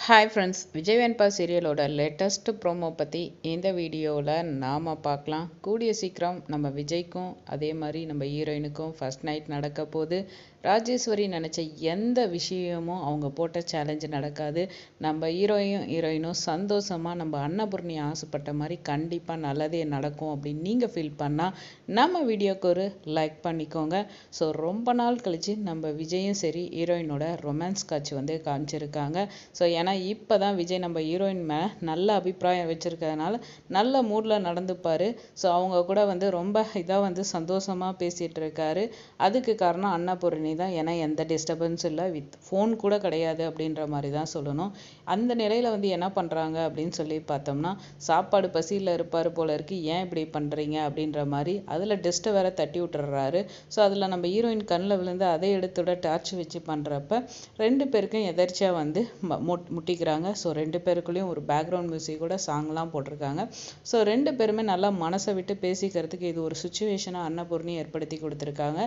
Hi friends, Vijay வெண்பா சீரியலோட latest promo பற்றி இந்த வீடியோவில் நாம் பார்க்கலாம். கூடிய சீக்கிரம் நம்ம விஜய்க்கும் அதே மாதிரி நம்ம ஹீரோயினுக்கும் ஃபர்ஸ்ட் நைட் நடக்க போகுது. ராஜேஸ்வரி நினச்ச எந்த விஷயமும் அவங்க போட்ட சேலஞ்சு நடக்காது. நம்ம ஹீரோயினும் சந்தோஷமாக நம்ம அன்னபூர்ணி ஆசைப்பட்ட மாதிரி கண்டிப்பாக நல்லதே நடக்கும் அப்படின்னு நீங்கள் ஃபீல் பண்ணால் நம்ம வீடியோக்கு ஒரு லைக் பண்ணிக்கோங்க. ஸோ ரொம்ப நாள் கழித்து நம்ம விஜயும் சரி ஹீரோயினோட ரொமான்ஸ் காட்சி வந்து காமிச்சிருக்காங்க. ஸோ ஏன்னா இப்போ தான் விஜய் நம்ம ஹீரோயின் மேலே நல்ல அபிப்பிராயம் வச்சுருக்கிறதுனால நல்ல மூடில் நடந்துப்பார். ஸோ அவங்க கூட வந்து ரொம்ப இதாக வந்து சந்தோஷமாக பேசிகிட்டு இருக்காரு. அதுக்கு காரணம் அன்னபூர்ணி தான். ஏன்னா எந்த டிஸ்டர்பன்ஸும் இல்லை, ஃபோன் கூட கிடையாது அப்படின்ற மாதிரி தான் சொல்லணும். அந்த நிலையில் வந்து என்ன பண்ணுறாங்க அப்படின்னு சொல்லி பார்த்தோம்னா, சாப்பாடு பசியில் இருப்பார் போல இருக்கு, ஏன் இப்படி பண்ணுறீங்க அப்படின்ற மாதிரி அதில் டெஸ்ட்டை வேற தட்டி விட்டுறாரு. ஸோ அதில் நம்ம ஹீரோயின் கண்ணில் விழுந்து அதை எடுத்துட டார்ச் வச்சு பண்ணுறப்ப ரெண்டு பேருக்கும் எதர்ச்சியாக வந்து முட்டிக்கிறாங்க. ஸோ ரெண்டு பேருக்குள்ளேயும் ஒரு பேக்ரவுண்ட் மியூசிக் கூட சாங்லாம் போட்டிருக்காங்க. ஸோ ரெண்டு பேருமே நல்லா மனசை விட்டு பேசிக்கிறதுக்கு இது ஒரு சுச்சுவேஷனாக அன்னபூர்ணி ஏற்படுத்தி கொடுத்துருக்காங்க.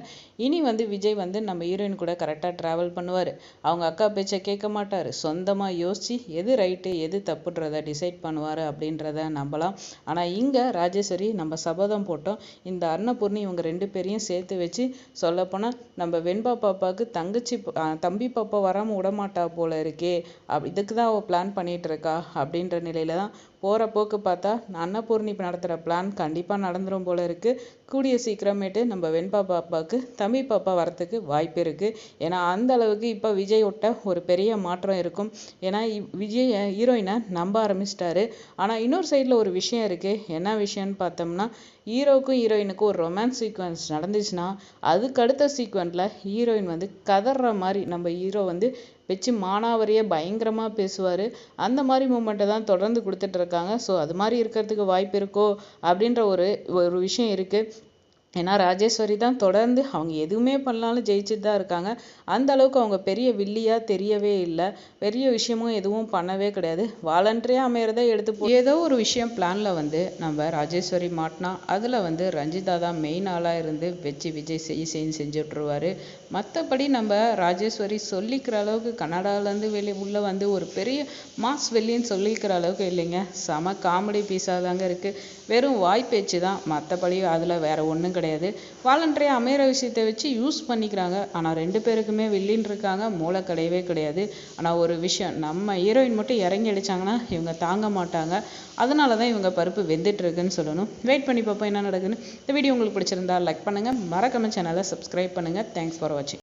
இனி வந்து விஜய் வந்து நம்ம ஹீரோயின் கூட கரெக்டாக ட்ராவல் பண்ணுவார். அவங்க அக்கா பேச்சை கேட்க மாட்டார். சொந்தமாக யோசித்து எது ரைட்டு எது தப்புன்றதை டிசைட் பண்ணுவார் அப்படின்றத நம்பலாம். ஆனால் இங்கே ராஜேஸ்வரி நம்ம சபதம் போட்டோம், இந்த அன்னபூர்ணி இவங்க ரெண்டு பேரையும் சேர்த்து வச்சு சொல்லப்போனால் நம்ம வெண்பா பாப்பாவுக்கு தம்பி பாப்பா வராமல் விடமாட்டா போல இருக்கே, இதுக்கு தான் அவள் பிளான் பண்ணிகிட்டு இருக்கா அப்படின்ற நிலையில தான் போகிற போக்கு பார்த்தா அன்னபூர்ணி நடத்துகிற பிளான் கண்டிப்பாக நடந்துடும் போல இருக்குது. கூடிய சீக்கிரமேட்டு நம்ம வெண்பா பாப்பாவுக்கு தம்பி பாப்பா வரத்துக்கு வாய்ப்பு இருக்குது. ஏன்னா அந்த அளவுக்கு இப்போ விஜய் விட்ட ஒரு பெரிய மாற்றம் இருக்கும். ஏன்னா விஜய் ஹீரோயினை நம்ப ஆரம்பிச்சிட்டாரு. ஆனால் இன்னொரு சைடில் ஒரு விஷயம் இருக்குது. என்ன விஷயம்னு பார்த்தோம்னா, ஹீரோவுக்கும் ஹீரோயினுக்கும் ஒரு ரொமான்ஸ் சீக்வன்ஸ் நடந்துச்சுன்னா அதுக்கு அடுத்த சீக்வன்ஸில் ஹீரோயின் வந்து கதற மாதிரி நம்ம ஹீரோ வந்து வச்சு மானாவரியே பயங்கரமாக பேசுவார். அந்த மாதிரி மூமெண்ட்டை தான் தொடர்ந்து கொடுத்துட்டு இருக்காங்க. ஸோ அது மாதிரி இருக்கிறதுக்கு வாய்ப்பு இருக்கோ அப்படின்ற ஒரு விஷயம் இருக்குது. ஏன்னா ராஜேஸ்வரி தான் தொடர்ந்து அவங்க எதுவுமே பண்ணாலும் ஜெயிச்சுட்டு தான் இருக்காங்க. அந்த அளவுக்கு அவங்க பெரிய வில்லியாக தெரியவே இல்லை. பெரிய விஷயமும் எதுவும் பண்ணவே கிடையாது. வாலண்டரியாக அமையிறதை எடுத்து ஏதோ ஒரு விஷயம் பிளானில் வந்து நம்ம ராஜேஸ்வரி மாட்டினா அதில் வந்து ரஞ்சிதா தான் மெயின் ஆளாக இருந்து வச்சு விஜய் செஞ்சு விட்ருவார். மற்றபடி நம்ம ராஜேஸ்வரி சொல்லிக்கிற அளவுக்கு கன்னடாவிலேருந்து உள்ளே வந்து ஒரு பெரிய மாஸ் வெளின்னு சொல்லிக்கிற அளவுக்கு இல்லைங்க. செம காமெடி பீஸாக தாங்க இருக்குது. வெறும் வாய்ப்பேச்சு தான், மற்றபடி அதில் வேற ஒன்றும் கிடையாது. வாலண்டரியாக அமையிற விஷயத்தை வச்சு யூஸ் பண்ணிக்கிறாங்க. ஆனால் ரெண்டு பேருக்குமே வில்லின்னு இருக்காங்க, மூளை கிடையவே கிடையாது. ஆனால் ஒரு விஷயம், நம்ம ஹீரோயின் மட்டும் இறங்கி அடித்தாங்கன்னா இவங்க தாங்க மாட்டாங்க. அதனால தான் இவங்க பருப்பு வெந்துட்டு இருக்குன்னு சொல்லணும். வெயிட் பண்ணி பார்ப்போம் என்ன நடக்குதுன்னு. இந்த வீடியோ உங்களுக்கு பிடிச்சிருந்தா லைக் பண்ணுங்கள், மறக்காம சேனலை சப்ஸ்கிரைப் பண்ணுங்கள். தேங்க்ஸ் ஃபார் வாட்சிங்.